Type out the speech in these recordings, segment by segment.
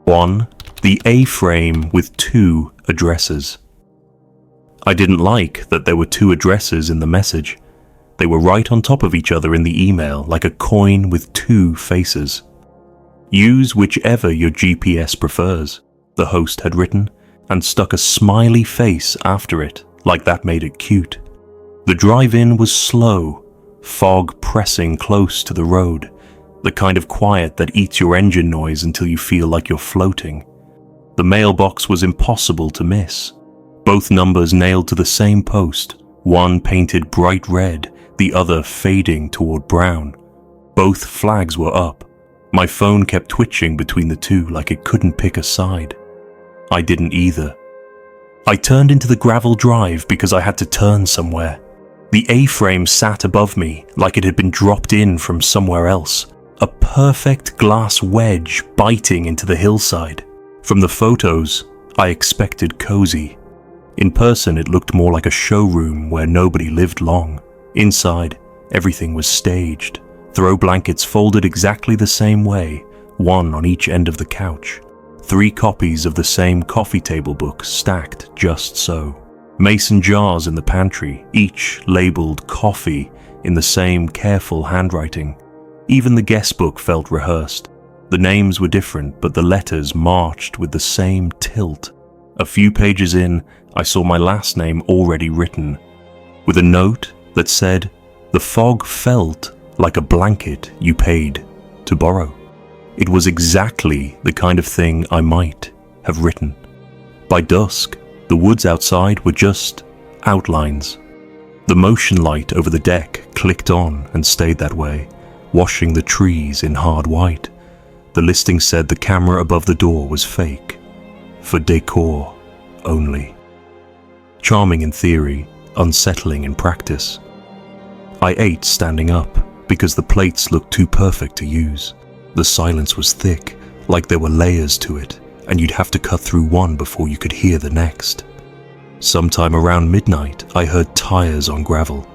1. The A-frame with 2 addresses. I didn't like that there were 2 addresses in the message. They were right on top of each other in the email, like a coin with 2 faces. Use whichever your GPS prefers, the host had written, and stuck a smiley face after it, like that made it cute. The drive-in was slow, fog pressing close to the road, the kind of quiet that eats your engine noise until you feel like you're floating. The mailbox was impossible to miss. Both numbers nailed to the same post, one painted bright red, the other fading toward brown. Both flags were up. My phone kept twitching between the two like it couldn't pick a side. I didn't either. I turned into the gravel drive because I had to turn somewhere. The A-frame sat above me like it had been dropped in from somewhere else, a perfect glass wedge biting into the hillside. From the photos, I expected cozy. In person, it looked more like a showroom where nobody lived long. Inside, everything was staged. Throw blankets folded exactly the same way, one on each end of the couch. 3 copies of the same coffee table book stacked just so. Mason jars in the pantry, each labeled coffee in the same careful handwriting. Even the guest book felt rehearsed. The names were different, but the letters marched with the same tilt. A few pages in, I saw my last name already written, with a note that said, "The fog felt like a blanket you paid to borrow." It was exactly the kind of thing I might have written. By dusk, the woods outside were just outlines. The motion light over the deck clicked on and stayed that way, washing the trees in hard white. The listing said the camera above the door was fake, for decor only. Charming in theory, unsettling in practice. I ate standing up because the plates looked too perfect to use. The silence was thick, like there were layers to it, and you'd have to cut through one before you could hear the next. Sometime around midnight, I heard tires on gravel.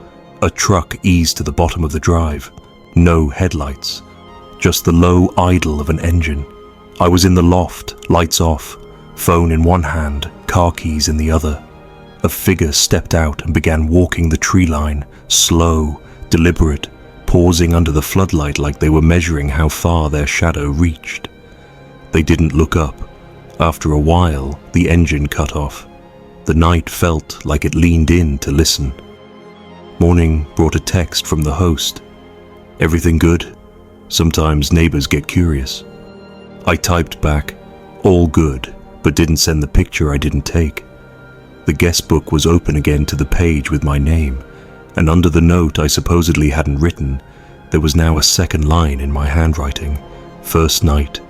A truck eased to the bottom of the drive. No headlights, just the low idle of an engine. I was in the loft, lights off, phone in one hand, car keys in the other. A figure stepped out and began walking the tree line, slow, deliberate, pausing under the floodlight like they were measuring how far their shadow reached. They didn't look up. After a while, the engine cut off. The night felt like it leaned in to listen. Morning brought a text from the host. "Everything good? Sometimes neighbors get curious." I typed back, "All good," but didn't send the picture I didn't take. The guest book was open again to the page with my name, and under the note I supposedly hadn't written, there was now a second line in my handwriting. First night,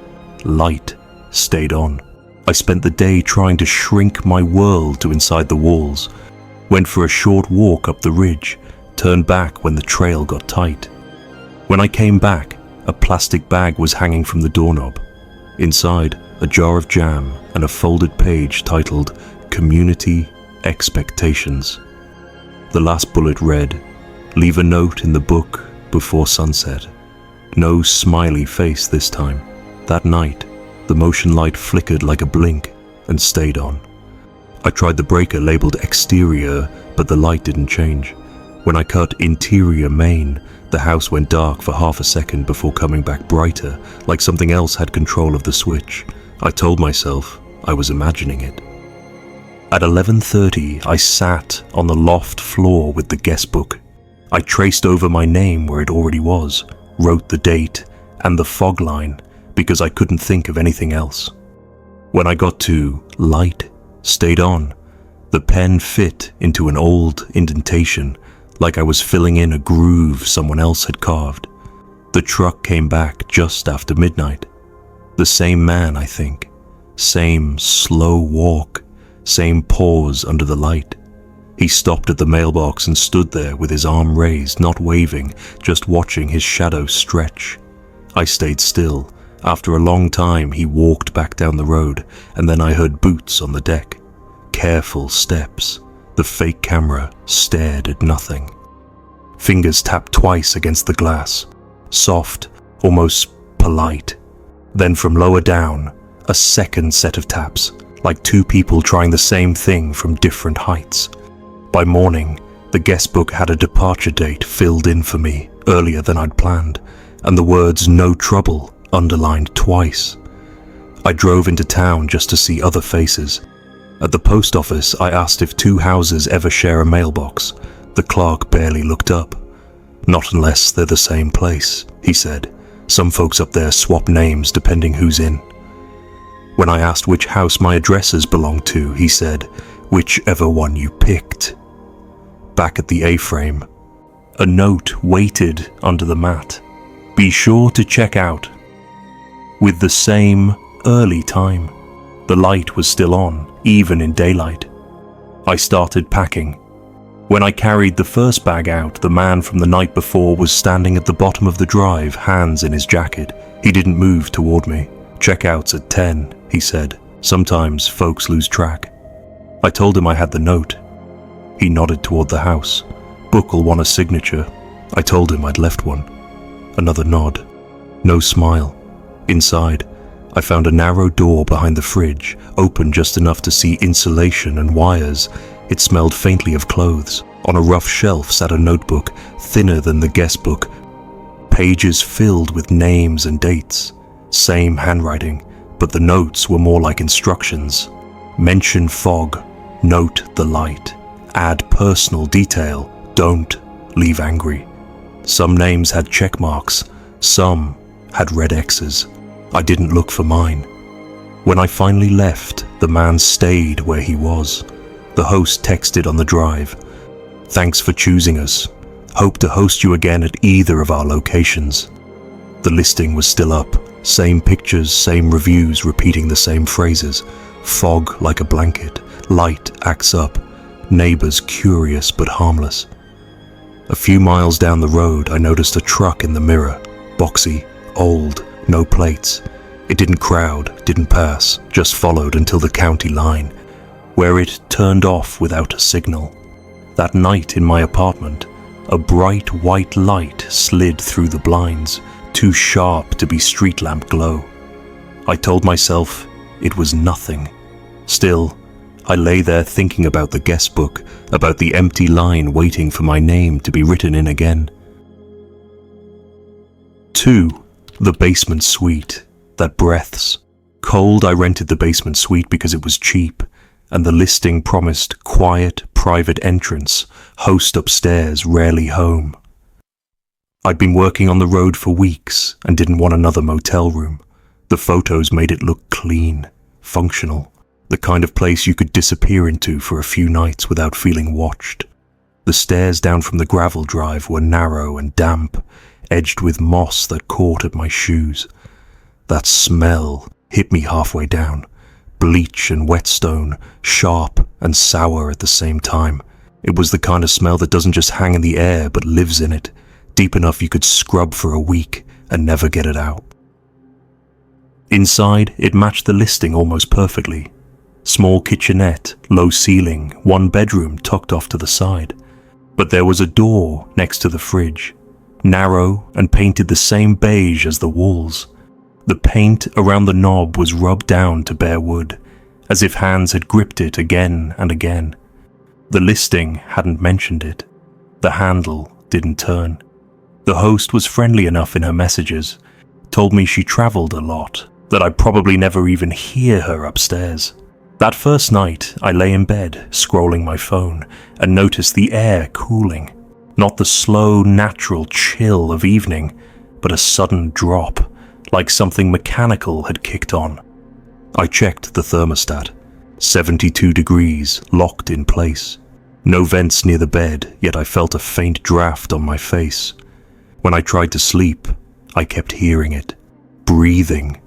light stayed on. I spent the day trying to shrink my world to inside the walls, went for a short walk up the ridge, turned back when the trail got tight. When I came back, a plastic bag was hanging from the doorknob. Inside, a jar of jam and a folded page titled Community Expectations. The last bullet read, "Leave a note in the book before sunset." No smiley face this time. That night, the motion light flickered like a blink and stayed on. I tried the breaker labeled exterior, but the light didn't change. When I cut interior main, the house went dark for half a second before coming back brighter, like something else had control of the switch. I told myself I was imagining it. At 11:30, I sat on the loft floor with the guest book. I traced over my name where it already was, wrote the date and the fog line because I couldn't think of anything else. When I got to light stayed on, the pen fit into an old indentation like I was filling in a groove someone else had carved. The truck came back just after midnight. The same man, I think. Same slow walk, same pause under the light. He stopped at the mailbox and stood there with his arm raised, not waving, just watching his shadow stretch. I stayed still. After a long time, he walked back down the road, and then I heard boots on the deck. Careful steps. The fake camera stared at nothing. Fingers tapped twice against the glass. Soft, almost polite. Then from lower down, A second set of taps, like two people trying the same thing from different heights. By morning, the guest book had a departure date filled in for me earlier than I'd planned, and the words "no trouble" underlined twice. I drove into town just to see other faces. At the post office, I asked if two houses ever share a mailbox. The clerk barely looked up. "Not unless they're the same place," he said. "Some folks up there swap names depending who's in." When I asked which house my addresses belonged to, he said, "Whichever one you picked." Back at the A-frame, a note waited under the mat. "Be sure to check out." With the same early time. The light was still on, even in daylight. I started packing. When I carried the first bag out, the man from the night before was standing at the bottom of the drive, hands in his jacket. He didn't move toward me. "Checkout's at 10, he said. "Sometimes folks lose track." I told him I had the note. He nodded toward the house. "Book'll want a signature." I told him I'd left one. Another nod. No smile. Inside, I found a narrow door behind the fridge, open just enough to see insulation and wires. It smelled faintly of clothes. On a rough shelf sat a notebook, thinner than the guest book. Pages filled with names and dates. Same handwriting, but the notes were more like instructions. Mention fog. Note the light. Add personal detail. Don't leave angry. Some names had check marks. Some had red X's. I didn't look for mine. When I finally left, the man stayed where he was. The host texted on the drive, "Thanks for choosing us. Hope to host you again at either of our locations." The listing was still up. Same pictures, same reviews, repeating the same phrases. Fog like a blanket. Light acts up. Neighbors curious but harmless. A few miles down the road, I noticed a truck in the mirror. Boxy, old, no plates. It didn't crowd, didn't pass, just followed until the county line, where it turned off without a signal. That night in my apartment, a bright white light slid through the blinds, too sharp to be street lamp glow. I told myself it was nothing. Still, I lay there thinking about the guest book, about the empty line waiting for my name to be written in again. 2. The basement suite. That breaths. Cold, I rented the basement suite because it was cheap, and the listing promised quiet, private entrance, host upstairs, rarely home. I'd been working on the road for weeks and didn't want another motel room. The photos made it look clean, functional, the kind of place you could disappear into for a few nights without feeling watched. The stairs down from the gravel drive were narrow and damp, edged with moss that caught at my shoes. That smell hit me halfway down. Bleach and whetstone, sharp and sour at the same time. It was the kind of smell that doesn't just hang in the air but lives in it, deep enough you could scrub for a week and never get it out. Inside, it matched the listing almost perfectly. Small kitchenette, low ceiling, one bedroom tucked off to the side. But there was a door next to the fridge, narrow and painted the same beige as the walls. The paint around the knob was rubbed down to bare wood, as if hands had gripped it again and again. The listing hadn't mentioned it. The handle didn't turn. The host was friendly enough in her messages, told me she traveled a lot, that I'd probably never even hear her upstairs. That first night, I lay in bed, scrolling my phone, and noticed the air cooling. Not the slow, natural chill of evening, but a sudden drop, like something mechanical had kicked on. I checked the thermostat. 72 degrees, locked in place. No vents near the bed, yet I felt a faint draft on my face. When I tried to sleep, I kept hearing it. Breathing.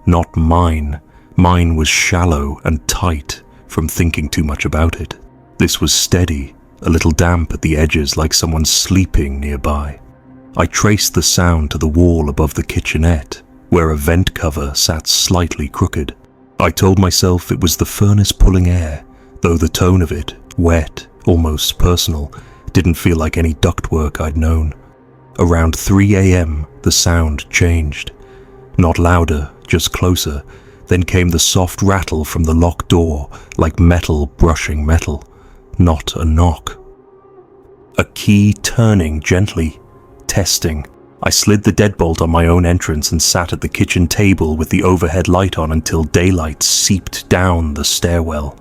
Not mine. Mine was shallow and tight from thinking too much about it. This was steady, a little damp at the edges like someone sleeping nearby. I traced the sound to the wall above the kitchenette, where a vent cover sat slightly crooked. I told myself it was the furnace pulling air, though the tone of it, wet, almost personal, didn't feel like any ductwork I'd known. Around 3 a.m., the sound changed. Not louder, just closer, Then came the soft rattle from the locked door, like metal brushing metal, not a knock. A key turning gently, testing. I slid the deadbolt on my own entrance and sat at the kitchen table with the overhead light on until daylight seeped down the stairwell.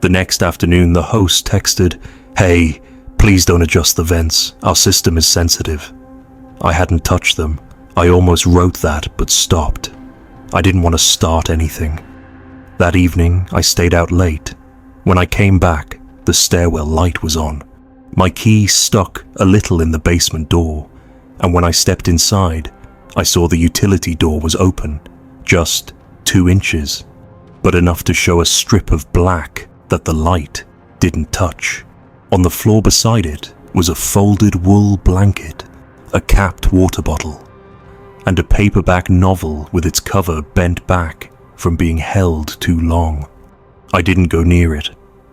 The next afternoon, the host texted, "Hey, please don't adjust the vents. Our system is sensitive." I hadn't touched them. I almost wrote that, but stopped. I didn't want to start anything. That evening, I stayed out late. When I came back, the stairwell light was on. My key stuck a little in the basement door, and when I stepped inside, I saw the utility door was open, just 2 inches, but enough to show a strip of black that the light didn't touch. On the floor beside it was a folded wool blanket, a capped water bottle, and a paperback novel with its cover bent back from being held too long. I didn't go near it.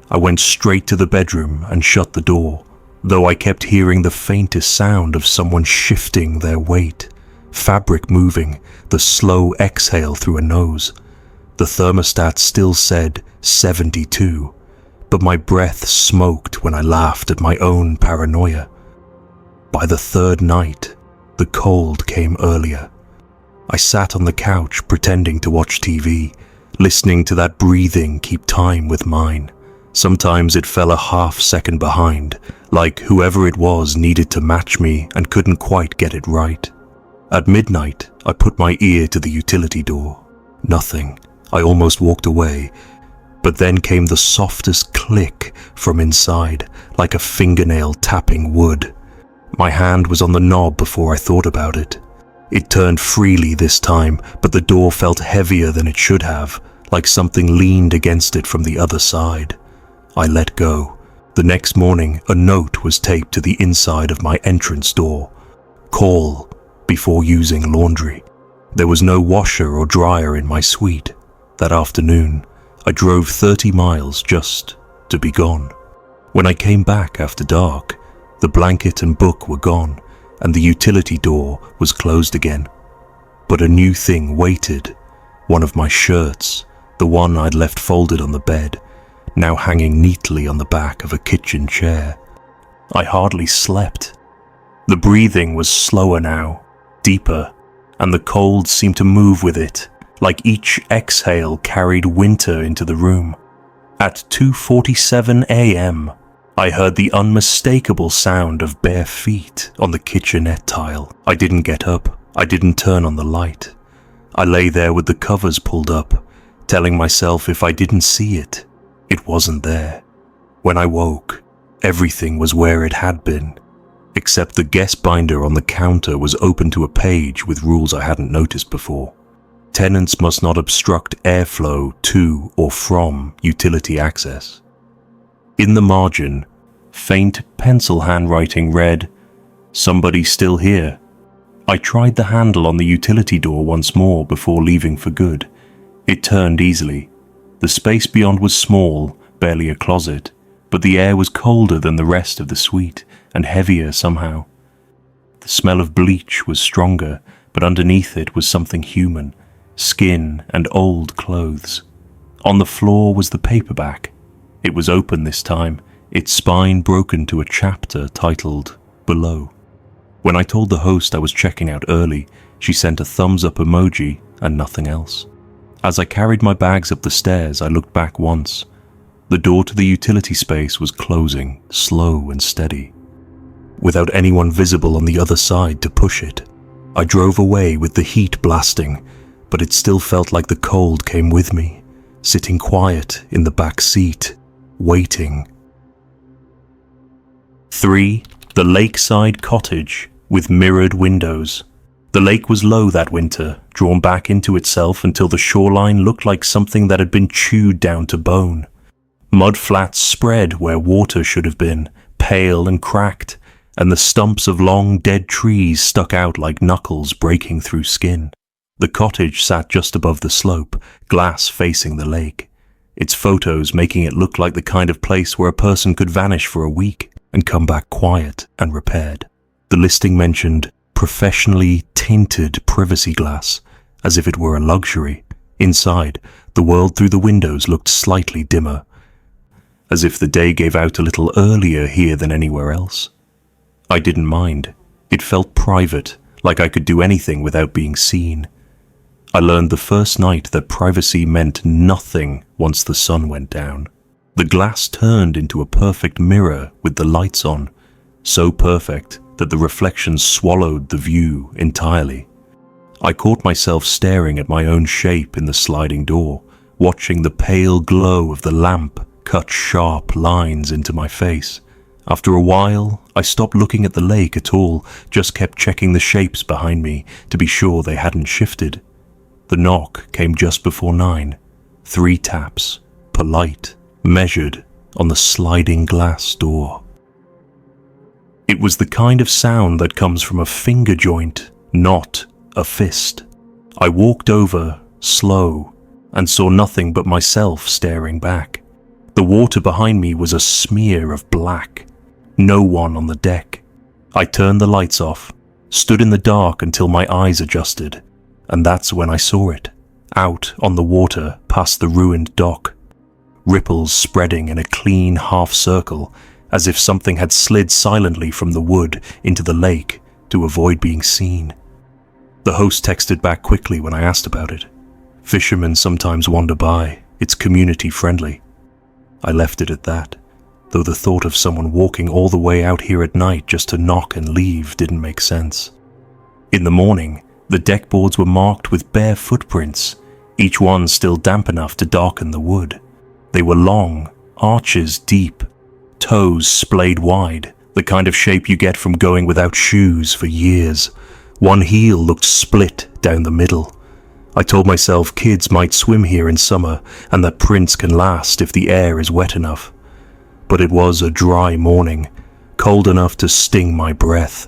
I went straight to the bedroom and shut the door, though I kept hearing the faintest sound of someone shifting their weight, fabric moving, the slow exhale through a nose. The thermostat still said 72, but my breath smoked when I laughed at my own paranoia. By the third night, the cold came earlier. I sat on the couch pretending to watch TV, listening to that breathing keep time with mine. Sometimes it fell a half-second behind, like whoever it was needed to match me and couldn't quite get it right. At midnight, I put my ear to the utility door. Nothing. I almost walked away, but then came the softest click from inside, like a fingernail tapping wood. My hand was on the knob before I thought about it. It turned freely this time, but the door felt heavier than it should have, like something leaned against it from the other side. I let go. The next morning, a note was taped to the inside of my entrance door. Call before using laundry. There was no washer or dryer in my suite. That afternoon, I drove 30 miles just to be gone. When I came back after dark, the blanket and book were gone, and the utility door was closed again. But a new thing waited. One of my shirts, the one I'd left folded on the bed, now hanging neatly on the back of a kitchen chair. I hardly slept. The breathing was slower now, deeper, and the cold seemed to move with it, like each exhale carried winter into the room. At 2:47 a.m., I heard the unmistakable sound of bare feet on the kitchenette tile. I didn't get up. I didn't turn on the light. I lay there with the covers pulled up, telling myself if I didn't see it, it wasn't there. When I woke, everything was where it had been, except the guest binder on the counter was open to a page with rules I hadn't noticed before. Tenants must not obstruct airflow to or from utility access. In the margin, faint pencil handwriting read, "Somebody still here." I tried the handle on the utility door once more before leaving for good. It turned easily. The space beyond was small, barely a closet, but the air was colder than the rest of the suite and heavier somehow. The smell of bleach was stronger, but underneath it was something human, skin and old clothes. On the floor was the paperback. It was open this time, its spine broken to a chapter titled Below. When I told the host I was checking out early, she sent a thumbs-up emoji and nothing else. As I carried my bags up the stairs, I looked back once. The door to the utility space was closing, slow and steady, without anyone visible on the other side to push it. I drove away with the heat blasting, but it still felt like the cold came with me, sitting quiet in the back seat, waiting. 3. The lakeside cottage with mirrored windows. The lake was low that winter, drawn back into itself until the shoreline looked like something that had been chewed down to bone. Mud flats spread where water should have been, pale and cracked, and the stumps of long dead trees stuck out like knuckles breaking through skin. The cottage sat just above the slope, glass facing the lake, its photos making it look like the kind of place where a person could vanish for a week and come back quiet and repaired. The listing mentioned professionally tinted privacy glass, as if it were a luxury, Inside, the world through the windows looked slightly dimmer, as if the day gave out a little earlier here than anywhere else. I didn't mind. It felt private, like I could do anything without being seen. I learned the first night that privacy meant nothing once the sun went down. The glass turned into a perfect mirror with the lights on, so perfect that the reflection swallowed the view entirely. I caught myself staring at my own shape in the sliding door, watching the pale glow of the lamp cut sharp lines into my face. After a while, I stopped looking at the lake at all, just kept checking the shapes behind me to be sure they hadn't shifted. The knock came just before 9. 3 taps, polite, measured, on the sliding glass door. It was the kind of sound that comes from a finger joint, not a fist. I walked over, slow, and saw nothing but myself staring back. The water behind me was a smear of black. No one on the deck. I turned the lights off, stood in the dark until my eyes adjusted, and that's when I saw it, out on the water past the ruined dock. Ripples spreading in a clean half circle, as if something had slid silently from the wood into the lake to avoid being seen. The host texted back quickly when I asked about it. Fishermen sometimes wander by. It's community friendly. I left it at that, though the thought of someone walking all the way out here at night just to knock and leave didn't make sense. In the morning, the deck boards were marked with bare footprints, each one still damp enough to darken the wood. They were long, arches deep, toes splayed wide, the kind of shape you get from going without shoes for years. One heel looked split down the middle. I told myself kids might swim here in summer and that prints can last if the air is wet enough. But it was a dry morning, cold enough to sting my breath.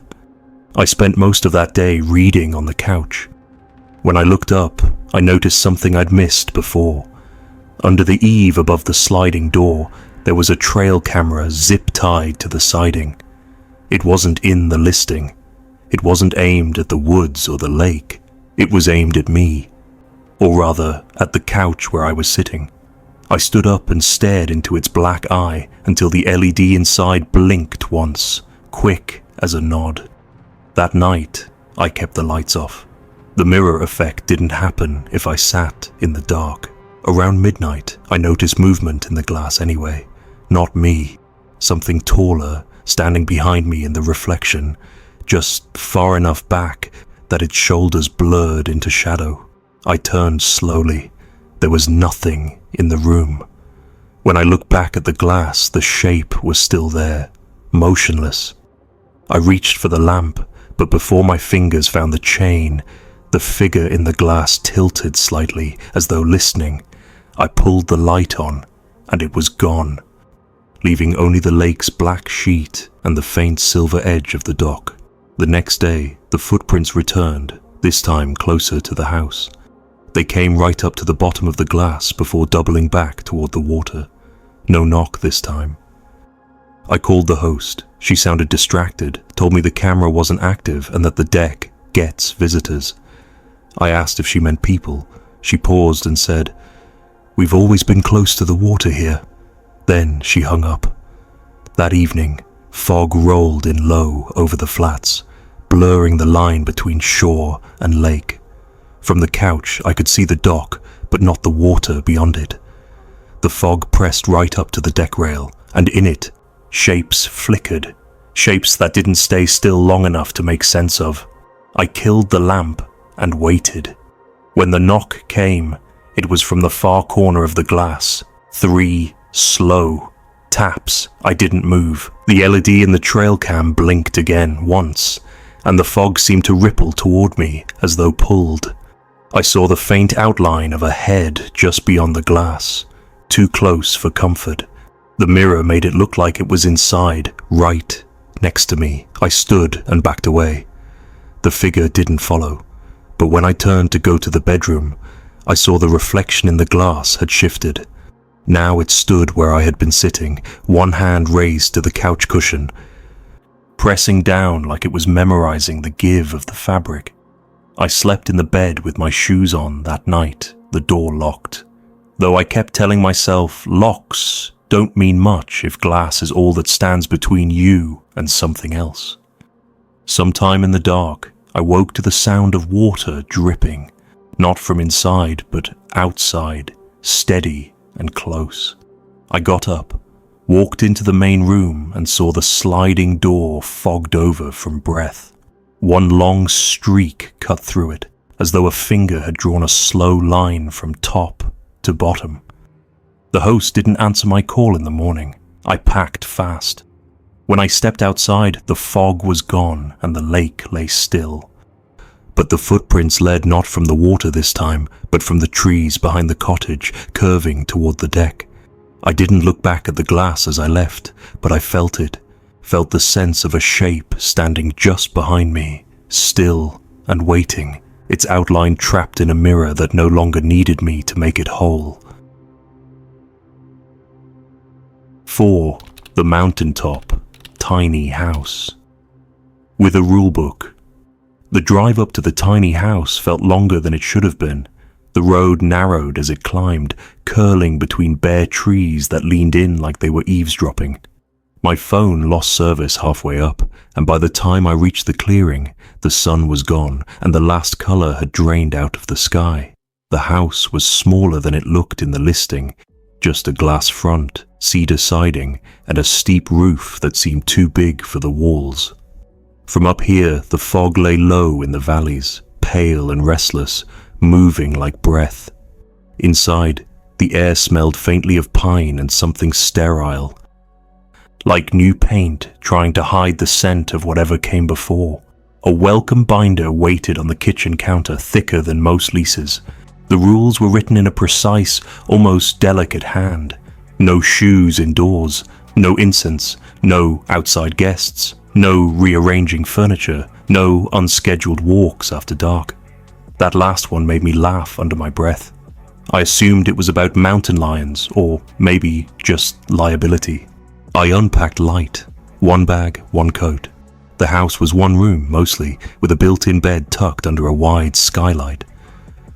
I spent most of that day reading on the couch. When I looked up, I noticed something I'd missed before. Under the eave above the sliding door, there was a trail camera zip-tied to the siding. It wasn't in the listing. It wasn't aimed at the woods or the lake. It was aimed at me, or rather, at the couch where I was sitting. I stood up and stared into its black eye until the LED inside blinked once, quick as a nod. That night, I kept the lights off. The mirror effect didn't happen if I sat in the dark. Around midnight, I noticed movement in the glass anyway. Not me. Something taller, standing behind me in the reflection, just far enough back that its shoulders blurred into shadow. I turned slowly. There was nothing in the room. When I looked back at the glass, the shape was still there, motionless. I reached for the lamp, but before my fingers found the chain, the figure in the glass tilted slightly, as though listening. I pulled the light on, and it was gone, leaving only the lake's black sheet and the faint silver edge of the dock. The next day, the footprints returned, this time closer to the house. They came right up to the bottom of the glass before doubling back toward the water. No knock this time. I called the host. She sounded distracted, told me the camera wasn't active and that the deck gets visitors. I asked if she meant people. She paused and said, "We've always been close to the water here." Then she hung up. That evening, fog rolled in low over the flats, blurring the line between shore and lake. From the couch, I could see the dock, but not the water beyond it. The fog pressed right up to the deck rail, and in it, shapes flickered, shapes that didn't stay still long enough to make sense of. I killed the lamp and waited. When the knock came, it was from the far corner of the glass. 3 slow taps. I didn't move. The LED in the trail cam blinked again once, and the fog seemed to ripple toward me as though pulled. I saw the faint outline of a head just beyond the glass, too close for comfort. The mirror made it look like it was inside, right next to me. I stood and backed away. The figure didn't follow, but when I turned to go to the bedroom, I saw the reflection in the glass had shifted. Now it stood where I had been sitting, one hand raised to the couch cushion, pressing down like it was memorizing the give of the fabric. I slept in the bed with my shoes on that night the door locked. Though I kept telling myself locks don't mean much if glass is all that stands between you and something else. Sometime in the dark, I woke to the sound of water dripping, not from inside but outside, steady and close. I got up, walked into the main room and saw the sliding door fogged over from breath. One long streak cut through it, as though a finger had drawn a slow line from top to bottom. The host didn't answer my call in the morning. I packed fast. When I stepped outside, the fog was gone and the lake lay still. But the footprints led not from the water this time, but from the trees behind the cottage, curving toward the deck. I didn't look back at the glass as I left, but I felt it, felt the sense of a shape standing just behind me, still and waiting, its outline trapped in a mirror that no longer needed me to make it whole. 4. The mountaintop, tiny house. With a rulebook. The drive up to the tiny house felt longer than it should have been. The road narrowed as it climbed, curling between bare trees that leaned in like they were eavesdropping. My phone lost service halfway up, and by the time I reached the clearing, the sun was gone and the last color had drained out of the sky. The house was smaller than it looked in the listing, just a glass front, cedar siding, and a steep roof that seemed too big for the walls. From up here, the fog lay low in the valleys, pale and restless, moving like breath. Inside, the air smelled faintly of pine and something sterile, like new paint trying to hide the scent of whatever came before. A welcome binder waited on the kitchen counter, thicker than most leases. The rules were written in a precise, almost delicate hand. No shoes indoors, no incense, no outside guests, no rearranging furniture, no unscheduled walks after dark. That last one made me laugh under my breath. I assumed it was about mountain lions, or maybe just liability. I unpacked light, one bag, one coat. The house was one room, mostly, with a built-in bed tucked under a wide skylight.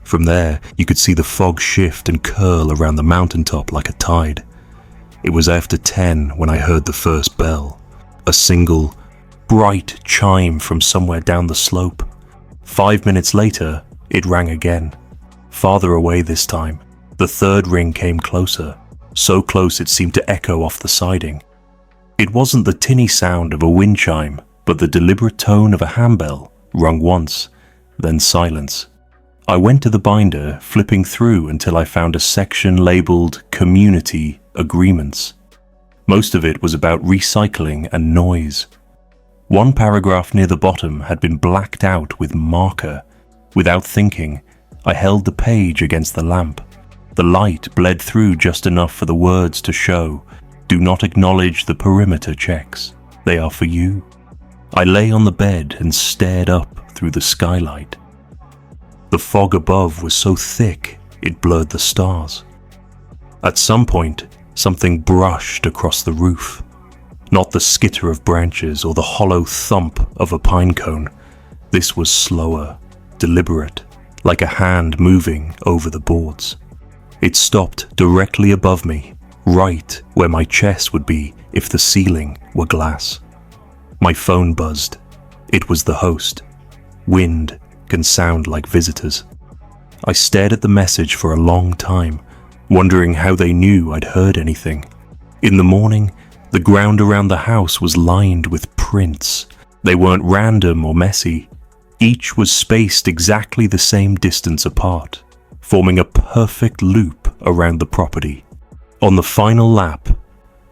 From there, you could see the fog shift and curl around the mountaintop like a tide. It was after 10 when I heard the first bell. A single, bright chime from somewhere down the slope. 5 minutes later, it rang again. Farther away this time. The third ring came closer, so close it seemed to echo off the siding. It wasn't the tinny sound of a wind chime, but the deliberate tone of a handbell, rung once, then silence. I went to the binder, flipping through until I found a section labeled Community Agreements. Most of it was about recycling and noise. One paragraph near the bottom had been blacked out with marker. Without thinking, I held the page against the lamp. The light bled through just enough for the words to show, "Do not acknowledge the perimeter checks. They are for you." I lay on the bed and stared up through the skylight. The fog above was so thick, it blurred the stars. At some point, something brushed across the roof. Not the skitter of branches or the hollow thump of a pine cone. This was slower, deliberate, like a hand moving over the boards. It stopped directly above me, right where my chest would be if the ceiling were glass. My phone buzzed. It was the host. Wind can sound like visitors. I stared at the message for a long time, wondering how they knew I'd heard anything. In the morning, the ground around the house was lined with prints. They weren't random or messy. Each was spaced exactly the same distance apart, forming a perfect loop around the property. On the final lap,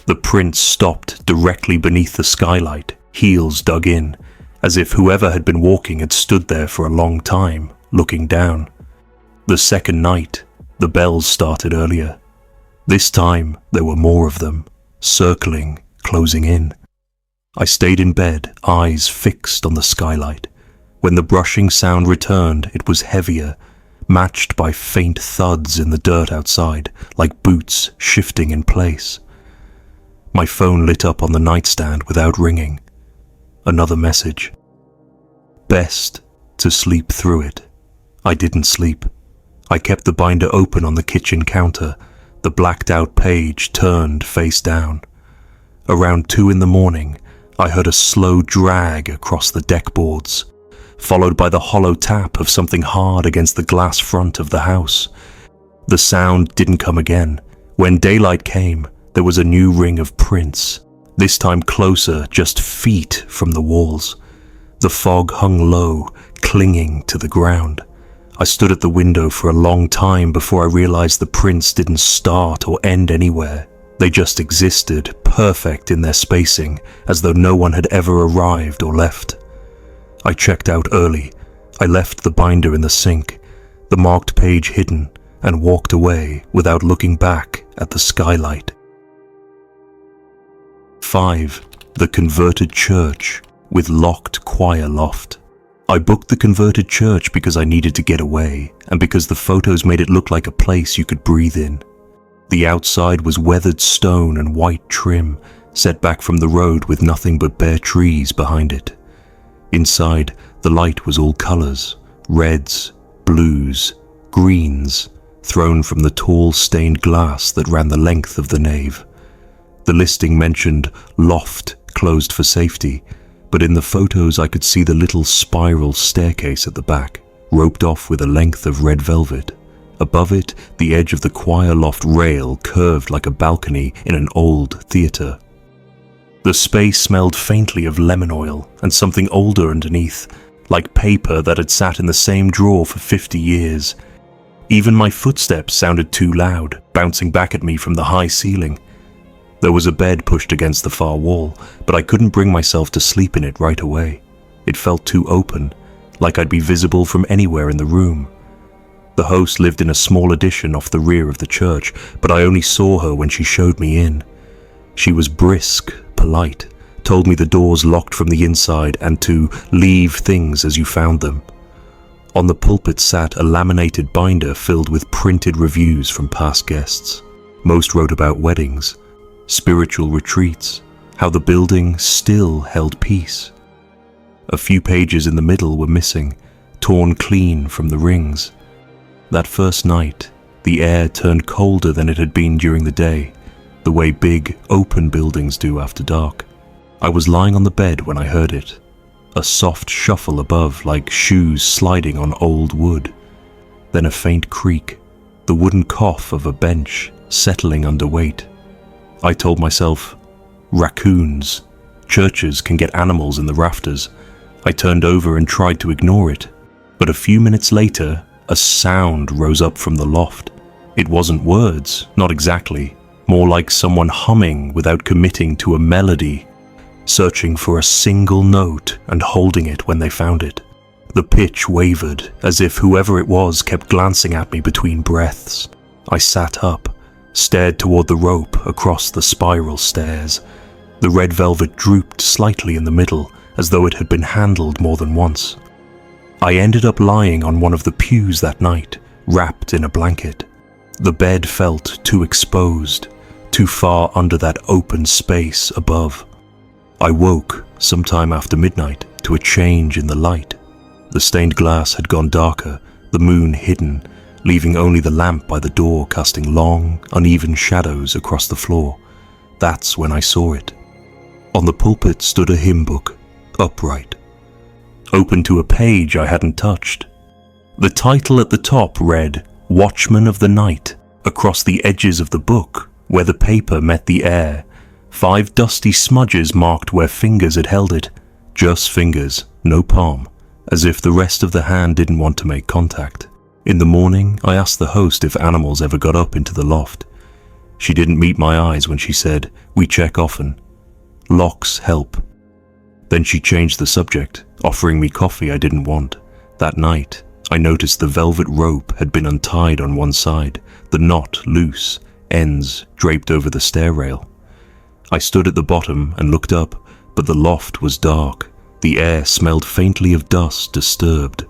the prints stopped directly beneath the skylight, heels dug in, as if whoever had been walking had stood there for a long time, looking down. The second night, the bells started earlier. This time, there were more of them, circling, closing in. I stayed in bed, eyes fixed on the skylight. When the brushing sound returned, it was heavier, matched by faint thuds in the dirt outside, like boots shifting in place. My phone lit up on the nightstand without ringing. Another message. Best to sleep through it. I didn't sleep. I kept the binder open on the kitchen counter, the blacked-out page turned face down. Around 2 in the morning, I heard a slow drag across the deck boards, followed by the hollow tap of something hard against the glass front of the house. The sound didn't come again. When daylight came, there was a new ring of prints, this time closer, just feet from the walls. The fog hung low, clinging to the ground. I stood at the window for a long time before I realized the prints didn't start or end anywhere. They just existed, perfect in their spacing, as though no one had ever arrived or left. I checked out early. I left the binder in the sink, the marked page hidden, and walked away without looking back at the skylight. 5. The converted church with locked choir loft. I booked the converted church because I needed to get away, and because the photos made it look like a place you could breathe in. The outside was weathered stone and white trim, set back from the road with nothing but bare trees behind it. Inside, the light was all colors, reds, blues, greens, thrown from the tall stained glass that ran the length of the nave. The listing mentioned loft closed for safety, but in the photos I could see the little spiral staircase at the back, roped off with a length of red velvet. Above it, the edge of the choir loft rail curved like a balcony in an old theater. The space smelled faintly of lemon oil and something older underneath, like paper that had sat in the same drawer for 50 years. Even my footsteps sounded too loud, bouncing back at me from the high ceiling. There was a bed pushed against the far wall, but I couldn't bring myself to sleep in it right away. It felt too open, like I'd be visible from anywhere in the room. The host lived in a small addition off the rear of the church, but I only saw her when she showed me in. She was brisk, polite, told me the doors locked from the inside and to leave things as you found them. On the pulpit sat a laminated binder filled with printed reviews from past guests. Most wrote about weddings, spiritual retreats, how the building still held peace. A few pages in the middle were missing, torn clean from the rings. That first night, the air turned colder than it had been during the day, the way big, open buildings do after dark. I was lying on the bed when I heard it. A soft shuffle above, like shoes sliding on old wood. Then a faint creak, the wooden cough of a bench settling under weight. I told myself, raccoons. Churches can get animals in the rafters. I turned over and tried to ignore it. But a few minutes later, a sound rose up from the loft. It wasn't words, not exactly. More like someone humming without committing to a melody, searching for a single note and holding it when they found it. The pitch wavered, as if whoever it was kept glancing at me between breaths. I sat up, stared toward the rope across the spiral stairs. The red velvet drooped slightly in the middle, as though it had been handled more than once. I ended up lying on one of the pews that night, wrapped in a blanket. The bed felt too exposed, too far under that open space above. I woke sometime after midnight to a change in the light. The stained glass had gone darker, the moon hidden, leaving only the lamp by the door casting long, uneven shadows across the floor. That's when I saw it. On the pulpit stood a hymn book, upright, open to a page I hadn't touched. The title at the top read, Watchman of the Night. Across the edges of the book, where the paper met the air, 5 dusty smudges marked where fingers had held it. Just fingers, no palm, as if the rest of the hand didn't want to make contact. In the morning, I asked the host if animals ever got up into the loft. She didn't meet my eyes when she said, we check often. Locks help. Then she changed the subject, offering me coffee I didn't want. That night, I noticed the velvet rope had been untied on one side, the knot loose, ends draped over the stair rail. I stood at the bottom and looked up, but the loft was dark. The air smelled faintly of dust disturbed.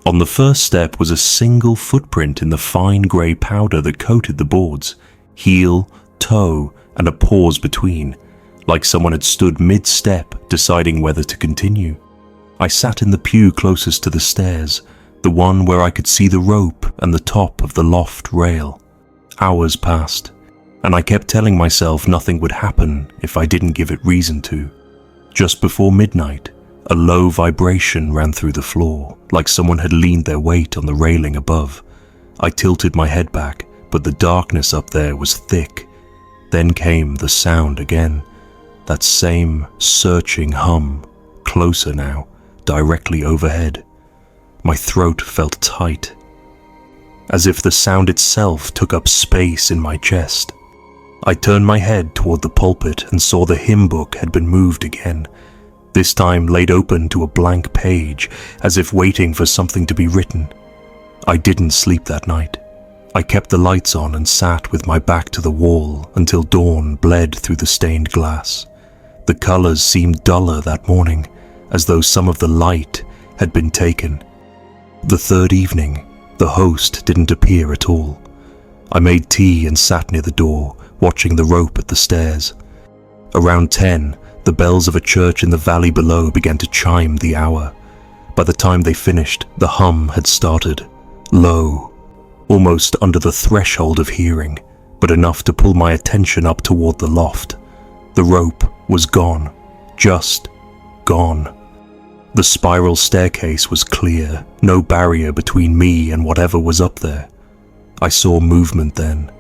On the first step was a single footprint in the fine grey powder that coated the boards, heel, toe, and a pause between, like someone had stood mid-step deciding whether to continue. I sat in the pew closest to the stairs, the one where I could see the rope and the top of the loft rail. Hours passed, and I kept telling myself nothing would happen if I didn't give it reason to. Just before midnight, a low vibration ran through the floor, like someone had leaned their weight on the railing above. I tilted my head back, but the darkness up there was thick. Then came the sound again, that same searching hum, closer now, directly overhead. My throat felt tight, as if the sound itself took up space in my chest. I turned my head toward the pulpit and saw the hymn book had been moved again, this time laid open to a blank page, as if waiting for something to be written. I didn't sleep that night. I kept the lights on and sat with my back to the wall until dawn bled through the stained glass. The colors seemed duller that morning, as though some of the light had been taken. The third evening, the host didn't appear at all. I made tea and sat near the door, watching the rope at the stairs. Around 10, the bells of a church in the valley below began to chime the hour. By the time they finished, the hum had started, low, almost under the threshold of hearing, but enough to pull my attention up toward the loft. The rope was gone, just gone. The spiral staircase was clear, no barrier between me and whatever was up there. I saw movement then,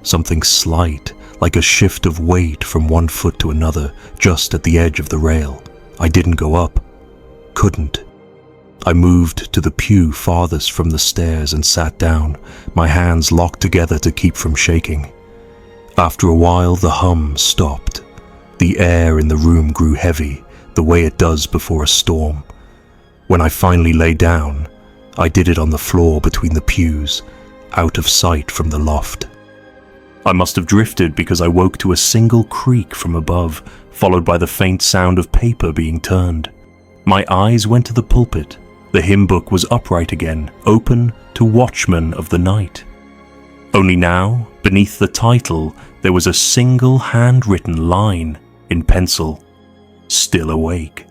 something slight, like a shift of weight from one foot to another, just at the edge of the rail. I didn't go up. Couldn't. I moved to the pew farthest from the stairs and sat down, my hands locked together to keep from shaking. After a while, the hum stopped. The air in the room grew heavy, the way it does before a storm. When I finally lay down, I did it on the floor between the pews, out of sight from the loft. I must have drifted because I woke to a single creak from above, followed by the faint sound of paper being turned. My eyes went to the pulpit. The hymn book was upright again, open to Watchman of the Night. Only now, beneath the title, there was a single handwritten line in pencil: still awake.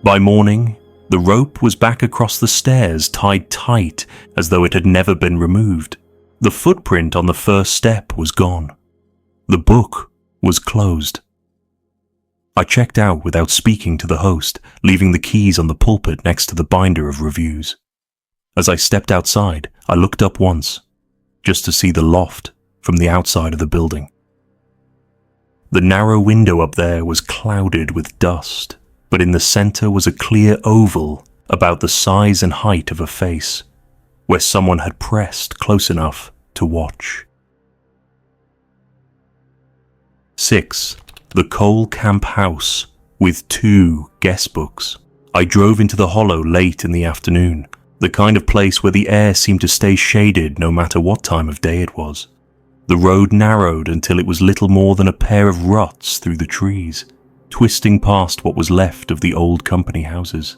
By morning, the rope was back across the stairs, tied tight as though it had never been removed. The footprint on the first step was gone. The book was closed. I checked out without speaking to the host, leaving the keys on the pulpit next to the binder of reviews. As I stepped outside, I looked up once, just to see the loft from the outside of the building. The narrow window up there was clouded with dust, but in the center was a clear oval about the size and height of a face, where someone had pressed close enough to watch. 6. The Coal Camp House, with 2 guest books. I drove into the hollow late in the afternoon, the kind of place where the air seemed to stay shaded no matter what time of day it was. The road narrowed until it was little more than a pair of ruts through the trees, twisting past what was left of the old company houses.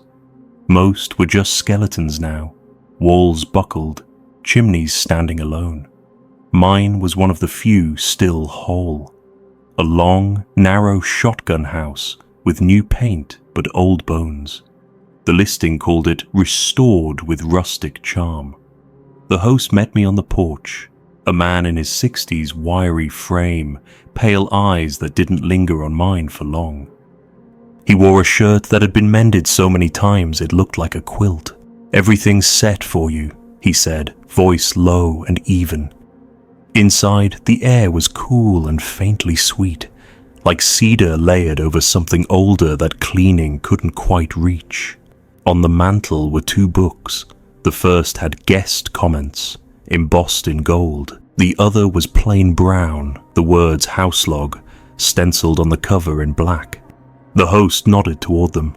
Most were just skeletons now, walls buckled, chimneys standing alone. Mine was one of the few still whole. A long, narrow shotgun house with new paint but old bones. The listing called it restored with rustic charm. The host met me on the porch, a man in his 60s, wiry frame, pale eyes that didn't linger on mine for long. He wore a shirt that had been mended so many times it looked like a quilt. "Everything's set for you," he said, voice low and even. Inside, the air was cool and faintly sweet, like cedar layered over something older that cleaning couldn't quite reach. On the mantel were 2 books. The first had guest comments, embossed in gold. The other was plain brown, the words house log, stenciled on the cover in black. The host nodded toward them.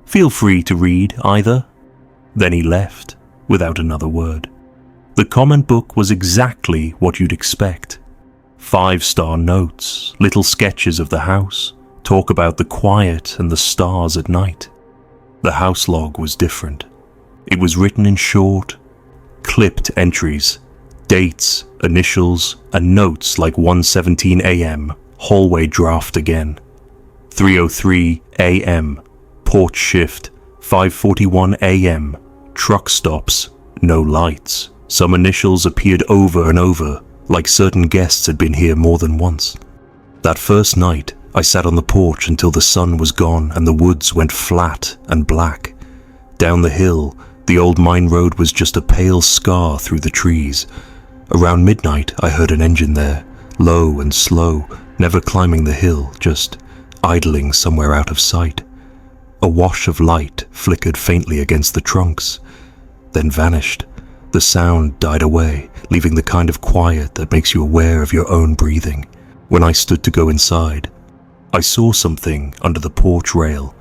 "Feel free to read either." Then he left, without another word. The comment book was exactly what you'd expect. 5-star notes, little sketches of the house, talk about the quiet and the stars at night. The house log was different. It was written in short, clipped entries, dates, initials, and notes like 1:17 a.m., hallway draft again. 3:03 a.m., porch shift, 5:41 a.m., Truck stops, no lights. Some initials appeared over and over, like certain guests had been here more than once. That first night, I sat on the porch until the sun was gone and the woods went flat and black. Down the hill, the old mine road was just a pale scar through the trees. Around midnight, I heard an engine there, low and slow, never climbing the hill, just idling somewhere out of sight. A wash of light flickered faintly against the trunks, then vanished. The sound died away, leaving the kind of quiet that makes you aware of your own breathing. When I stood to go inside, I saw something under the porch rail,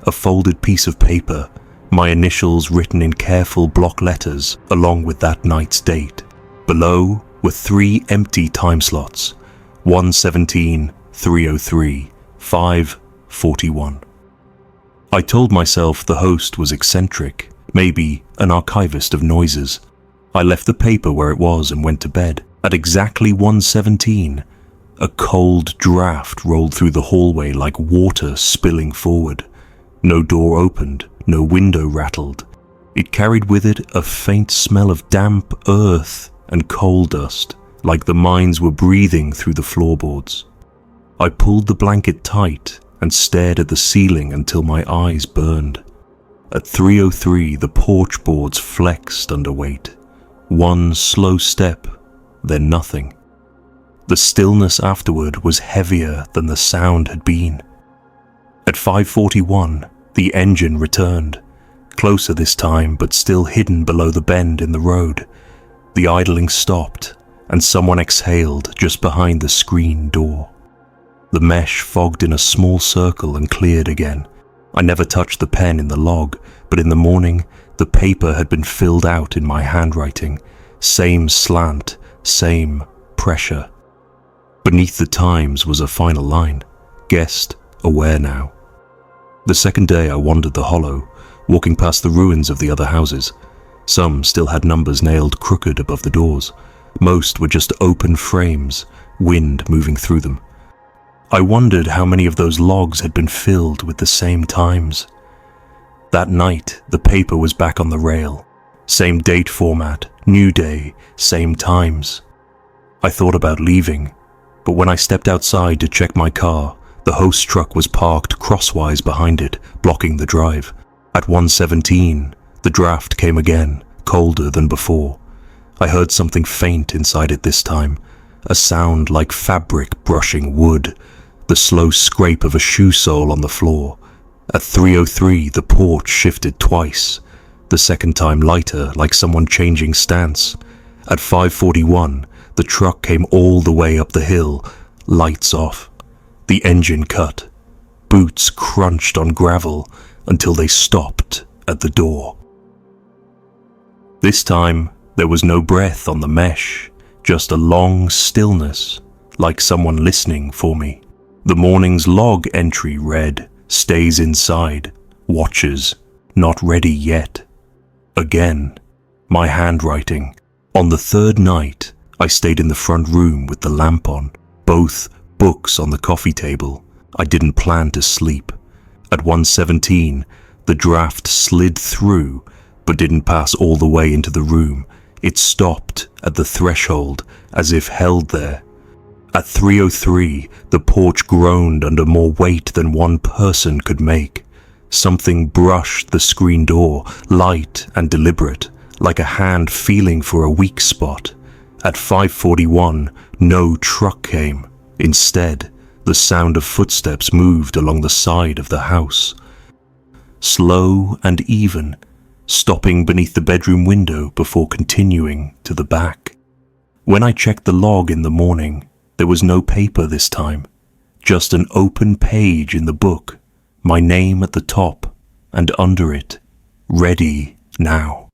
a folded piece of paper, my initials written in careful block letters along with that night's date. Below were 3 empty time slots, 1:17, 3:03, 5:41. I told myself the host was eccentric, maybe an archivist of noises. I left the paper where it was and went to bed. At exactly 1:17, a cold draft rolled through the hallway like water spilling forward. No door opened, no window rattled. It carried with it a faint smell of damp earth and coal dust, like the mines were breathing through the floorboards. I pulled the blanket tight and stared at the ceiling until my eyes burned. At 3:03, the porch boards flexed under weight. One slow step, then nothing. The stillness afterward was heavier than the sound had been. At 5:41, the engine returned, closer this time but still hidden below the bend in the road. The idling stopped, and someone exhaled just behind the screen door. The mesh fogged in a small circle and cleared again. I never touched the pen in the log, but in the morning, the paper had been filled out in my handwriting. Same slant, same pressure. Beneath the times was a final line. Guest, aware now. The second day I wandered the hollow, walking past the ruins of the other houses. Some still had numbers nailed crooked above the doors. Most were just open frames, wind moving through them. I wondered how many of those logs had been filled with the same times. That night, the paper was back on the rail. Same date format, new day, same times. I thought about leaving, but when I stepped outside to check my car, the host truck was parked crosswise behind it, blocking the drive. At 1:17, the draft came again, colder than before. I heard something faint inside it this time, a sound like fabric brushing wood, the slow scrape of a shoe sole on the floor. At 3:03, the porch shifted twice, the second time lighter, like someone changing stance. At 5:41, the truck came all the way up the hill, lights off. The engine cut. Boots crunched on gravel until they stopped at the door. This time, there was no breath on the mesh, just a long stillness, like someone listening for me. The morning's log entry read, "Stays inside, watches, not ready yet." Again, my handwriting. On the third night, I stayed in the front room with the lamp on, both books on the coffee table. I didn't plan to sleep. At 1:17, the draft slid through, but didn't pass all the way into the room. It stopped at the threshold, as if held there. At 3:03, the porch groaned under more weight than one person could make. Something brushed the screen door, light and deliberate, like a hand feeling for a weak spot. At 5:41, no truck came. Instead, the sound of footsteps moved along the side of the house. Slow and even, stopping beneath the bedroom window before continuing to the back. When I checked the log in the morning, there was no paper this time, just an open page in the book, my name at the top, and under it, "Ready now."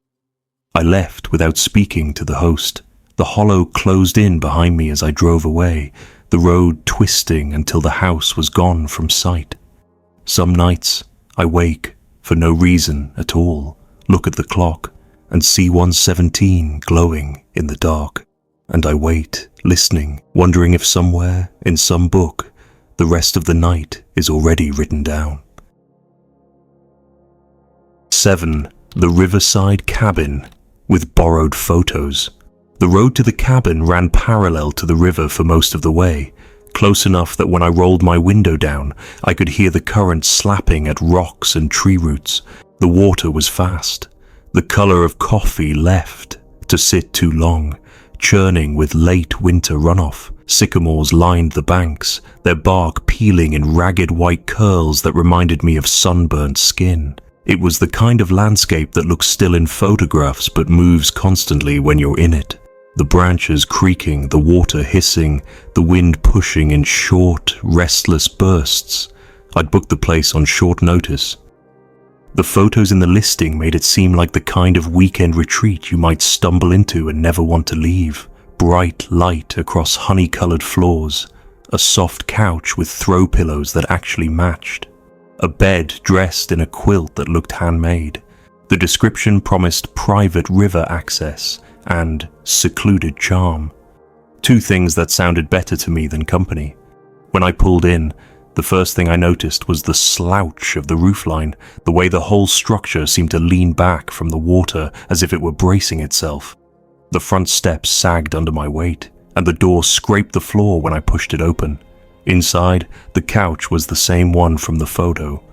I left without speaking to the host. The hollow closed in behind me as I drove away, the road twisting until the house was gone from sight. Some nights, I wake, for no reason at all, look at the clock, and see 1:17 glowing in the dark. And I wait, listening, wondering if somewhere, in some book, the rest of the night is already written down. 7 The riverside cabin with borrowed photos. The road to the cabin ran parallel to the river for most of the way, close enough that when I rolled my window down, I could hear the current slapping at rocks and tree roots. The water was fast. The color of coffee left to sit too long, churning with late winter runoff. Sycamores lined the banks, their bark peeling in ragged white curls that reminded me of sunburnt skin. It was the kind of landscape that looks still in photographs but moves constantly when you're in it. The branches creaking, the water hissing, the wind pushing in short, restless bursts. I'd booked the place on short notice. The photos in the listing made it seem like the kind of weekend retreat you might stumble into and never want to leave. Bright light across honey-colored floors, a soft couch with throw pillows that actually matched, a bed dressed in a quilt that looked handmade. The description promised private river access and secluded charm. Two things that sounded better to me than company. When I pulled in, the first thing I noticed was the slouch of the roofline, the way the whole structure seemed to lean back from the water as if it were bracing itself. The front steps sagged under my weight, and the door scraped the floor when I pushed it open. Inside, the couch was the same one from the photo,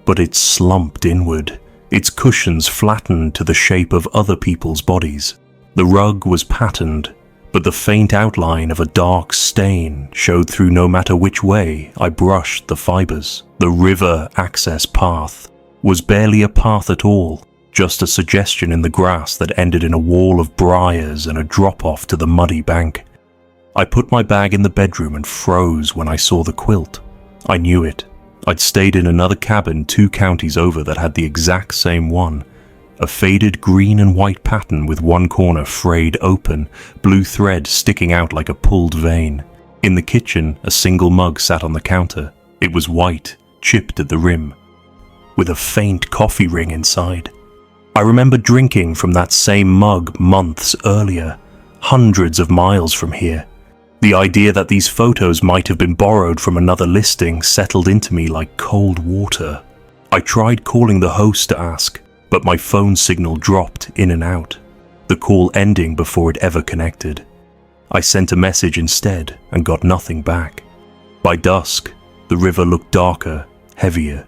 but it slumped inward, its cushions flattened to the shape of other people's bodies. The rug was patterned, but the faint outline of a dark stain showed through no matter which way I brushed the fibers. The river access path was barely a path at all, just a suggestion in the grass that ended in a wall of briars and a drop-off to the muddy bank. I put my bag in the bedroom and froze when I saw the quilt. I knew it. I'd stayed in another cabin 2 counties over that had the exact same one. A faded green and white pattern with one corner frayed open, blue thread sticking out like a pulled vein. In the kitchen, a single mug sat on the counter. It was white, chipped at the rim, with a faint coffee ring inside. I remember drinking from that same mug months earlier, hundreds of miles from here. The idea that these photos might have been borrowed from another listing settled into me like cold water. I tried calling the host to ask, but my phone signal dropped in and out, the call ending before it ever connected. I sent a message instead and got nothing back. By dusk, the river looked darker, heavier.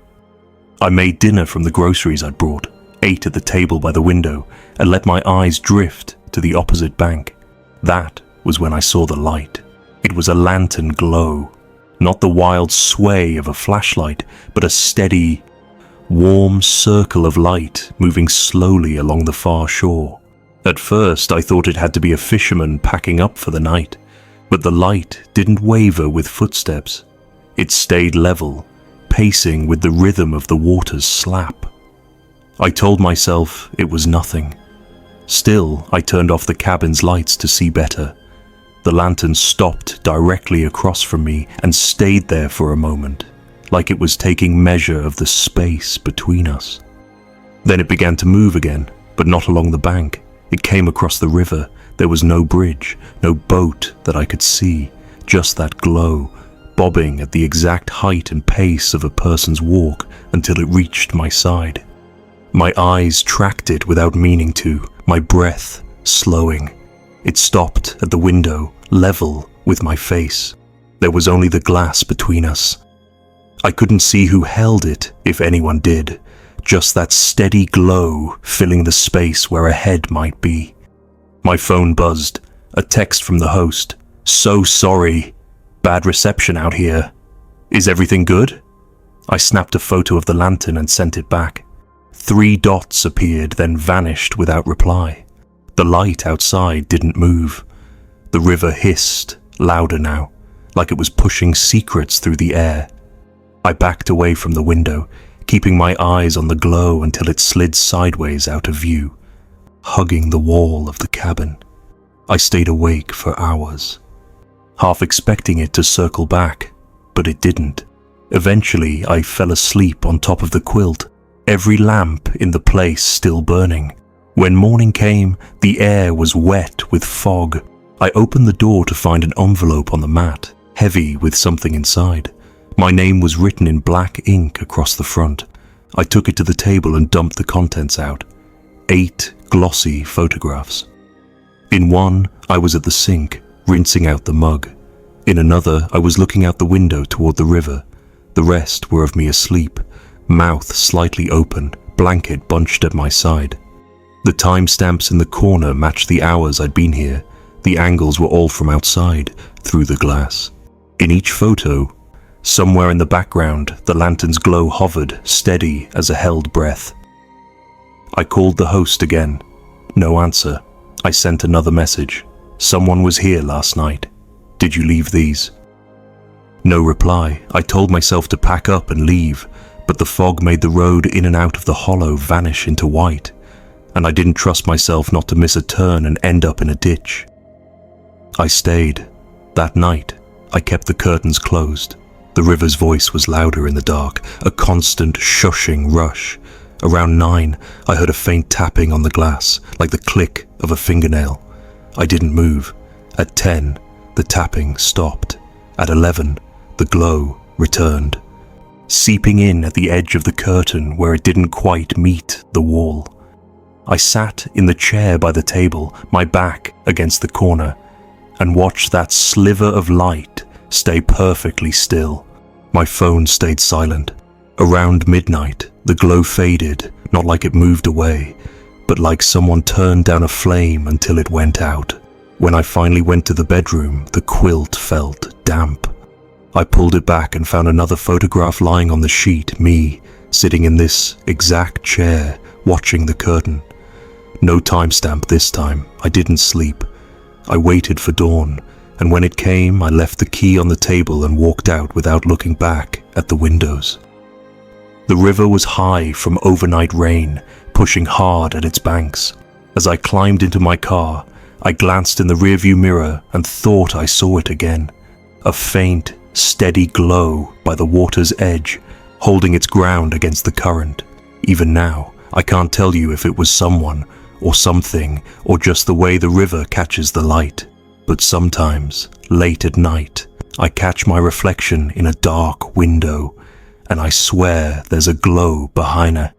I made dinner from the groceries I'd brought, ate at the table by the window, and let my eyes drift to the opposite bank. That was when I saw the light. It was a lantern glow, not the wild sway of a flashlight, but a steady, warm circle of light moving slowly along the far shore. At first, I thought it had to be a fisherman packing up for the night, but the light didn't waver with footsteps. It stayed level, pacing with the rhythm of the water's slap. I told myself it was nothing. Still, I turned off the cabin's lights to see better. The lantern stopped directly across from me and stayed there for a moment, like it was taking measure of the space between us. Then it began to move again, but not along the bank. It came across the river. There was no bridge, no boat that I could see, just that glow, bobbing at the exact height and pace of a person's walk until it reached my side. My eyes tracked it without meaning to, my breath slowing. It stopped at the window, level with my face. There was only the glass between us. I couldn't see who held it, if anyone did, just that steady glow filling the space where a head might be. My phone buzzed, a text from the host. "So sorry. Bad reception out here. Is everything good?" I snapped a photo of the lantern and sent it back. 3 dots appeared, then vanished without reply. The light outside didn't move. The river hissed, louder now, like it was pushing secrets through the air. I backed away from the window, keeping my eyes on the glow until it slid sideways out of view, hugging the wall of the cabin. I stayed awake for hours, half expecting it to circle back, but it didn't. Eventually, I fell asleep on top of the quilt, every lamp in the place still burning. When morning came, the air was wet with fog. I opened the door to find an envelope on the mat, heavy with something inside. My name was written in black ink across the front. I took it to the table and dumped the contents out. 8 glossy photographs. In one, I was at the sink, rinsing out the mug. In another, I was looking out the window toward the river. The rest were of me asleep, mouth slightly open, blanket bunched at my side. The timestamps in the corner matched the hours I'd been here. The angles were all from outside, through the glass. In each photo, somewhere in the background, the lantern's glow hovered, steady as a held breath. I called the host again. No answer. I sent another message. Someone was here last night. Did you leave these? No reply. I told myself to pack up and leave, but the fog made the road in and out of the hollow vanish into white, and I didn't trust myself not to miss a turn and end up in a ditch. I stayed. That night, I kept the curtains closed. The river's voice was louder in the dark, a constant shushing rush. Around 9, I heard a faint tapping on the glass, like the click of a fingernail. I didn't move. At 10, the tapping stopped. At 11, the glow returned, seeping in at the edge of the curtain where it didn't quite meet the wall. I sat in the chair by the table, my back against the corner, and watched that sliver of light stay perfectly still. My phone stayed silent. Around midnight, the glow faded, not like it moved away, but like someone turned down a flame until it went out. When I finally went to the bedroom, the quilt felt damp. I pulled it back and found another photograph lying on the sheet, me, sitting in this exact chair, watching the curtain. No timestamp this time. I didn't sleep. I waited for dawn, and when it came, I left the key on the table and walked out without looking back at the windows. The river was high from overnight rain, pushing hard at its banks. As I climbed into my car, I glanced in the rearview mirror and thought I saw it again. A faint, steady glow by the water's edge, holding its ground against the current. Even now, I can't tell you if it was someone, or something, or just the way the river catches the light. But sometimes, late at night, I catch my reflection in a dark window, and I swear there's a glow behind her.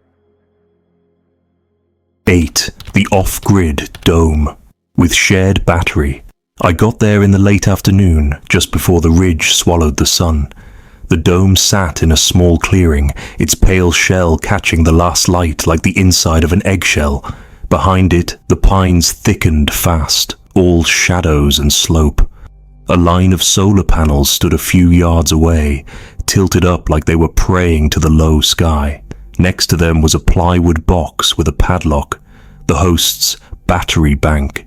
8. The off-grid dome. With shared battery. I got there in the late afternoon, just before the ridge swallowed the sun. The dome sat in a small clearing, its pale shell catching the last light like the inside of an eggshell. Behind it, the pines thickened fast, all shadows and slope. A line of solar panels stood a few yards away, tilted up like they were praying to the low sky. Next to them was a plywood box with a padlock, the host's battery bank.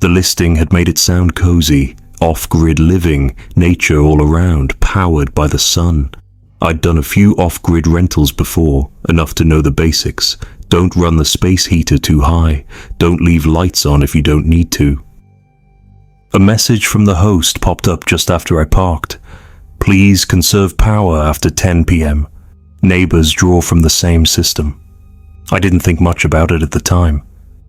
The listing had made it sound cozy, off-grid living, nature all around, powered by the sun. I'd done a few off-grid rentals before, enough to know the basics. Don't run the space heater too high. Don't leave lights on if you don't need to. A message from the host popped up just after I parked. Please conserve power after 10 p.m. Neighbors draw from the same system. I didn't think much about it at the time.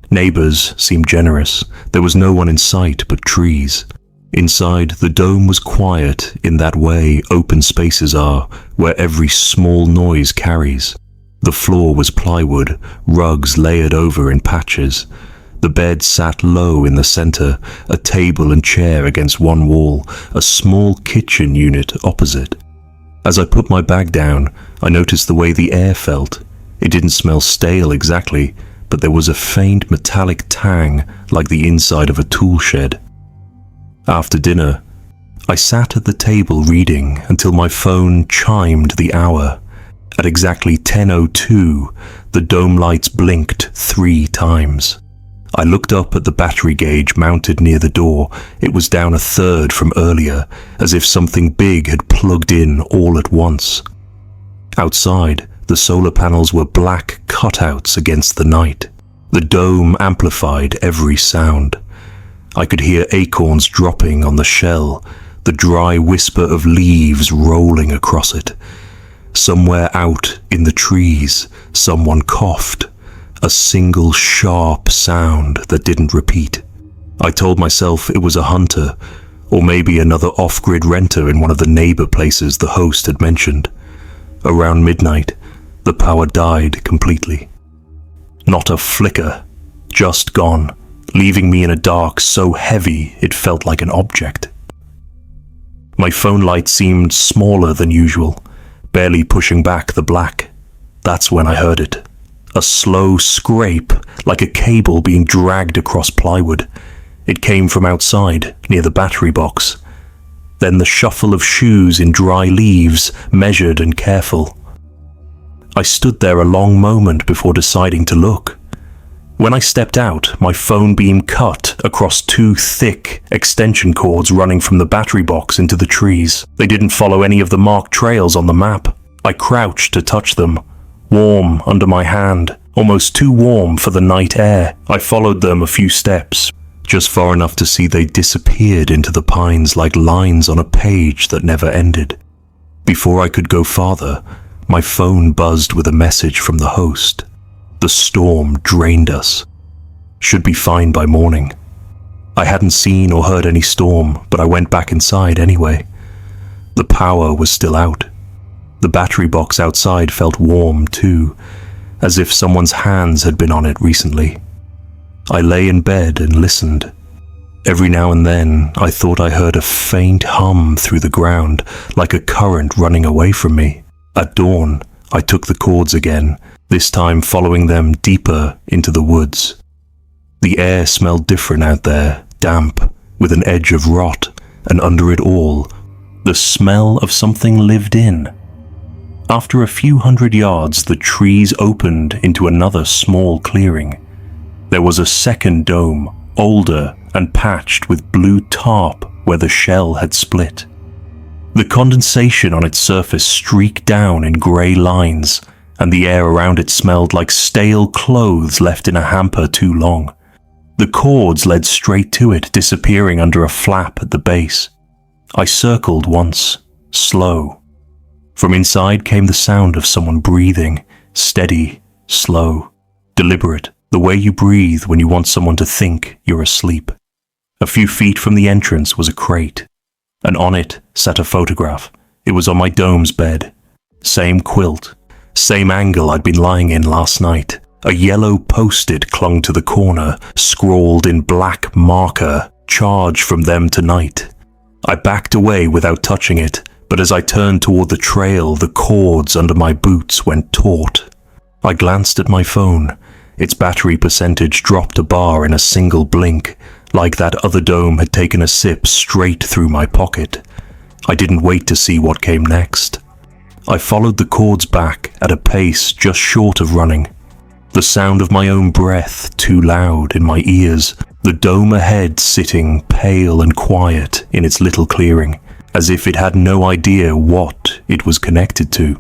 Neighbors seemed generous. There was no one in sight but trees. Inside, the dome was quiet in that way open spaces are, where every small noise carries. The floor was plywood, rugs layered over in patches. The bed sat low in the center, a table and chair against one wall, a small kitchen unit opposite. As I put my bag down, I noticed the way the air felt. It didn't smell stale exactly, but there was a faint metallic tang like the inside of a tool shed. After dinner, I sat at the table reading until my phone chimed the hour. At exactly 10:02, the dome lights blinked 3 times. I looked up at the battery gauge mounted near the door. It was down a third from earlier, as if something big had plugged in all at once. Outside, the solar panels were black cutouts against the night. The dome amplified every sound. I could hear acorns dropping on the shell, the dry whisper of leaves rolling across it. Somewhere out in the trees, someone coughed. A single sharp sound that didn't repeat. I told myself it was a hunter, or maybe another off-grid renter in one of the neighbor places the host had mentioned. Around midnight, the power died completely. Not a flicker. Just gone, leaving me in a dark so heavy it felt like an object. My phone light seemed smaller than usual, barely pushing back the black. That's when I heard it. A slow scrape, like a cable being dragged across plywood. It came from outside, near the battery box. Then the shuffle of shoes in dry leaves, measured and careful. I stood there a long moment before deciding to look. When I stepped out, my phone beam cut across two thick extension cords running from the battery box into the trees. They didn't follow any of the marked trails on the map. I crouched to touch them, warm under my hand, almost too warm for the night air. I followed them a few steps, just far enough to see they disappeared into the pines like lines on a page that never ended. Before I could go farther, my phone buzzed with a message from the host. The storm drained us. Should be fine by morning. I hadn't seen or heard any storm, but I went back inside anyway. The power was still out. The battery box outside felt warm too, as if someone's hands had been on it recently. I lay in bed and listened. Every now and then, I thought I heard a faint hum through the ground, like a current running away from me. At dawn, I took the cords again, this time following them deeper into the woods. The air smelled different out there, damp, with an edge of rot, and under it all, the smell of something lived in. After a few hundred yards, the trees opened into another small clearing. There was a second dome, older and patched with blue tarp where the shell had split. The condensation on its surface streaked down in grey lines, and the air around it smelled like stale clothes left in a hamper too long. The cords led straight to it, disappearing under a flap at the base. I circled once, slow. From inside came the sound of someone breathing, steady, slow, deliberate, the way you breathe when you want someone to think you're asleep. A few feet from the entrance was a crate, and on it sat a photograph. It was on my dome's bed. Same quilt, same angle I'd been lying in last night. A yellow post-it clung to the corner, scrawled in black marker, "Charge from them tonight." I backed away without touching it, but as I turned toward the trail, the cords under my boots went taut. I glanced at my phone. Its battery percentage dropped a bar in a single blink, like that other dome had taken a sip straight through my pocket. I didn't wait to see what came next. I followed the cords back at a pace just short of running. The sound of my own breath too loud in my ears, the dome ahead sitting pale and quiet in its little clearing, as if it had no idea what it was connected to.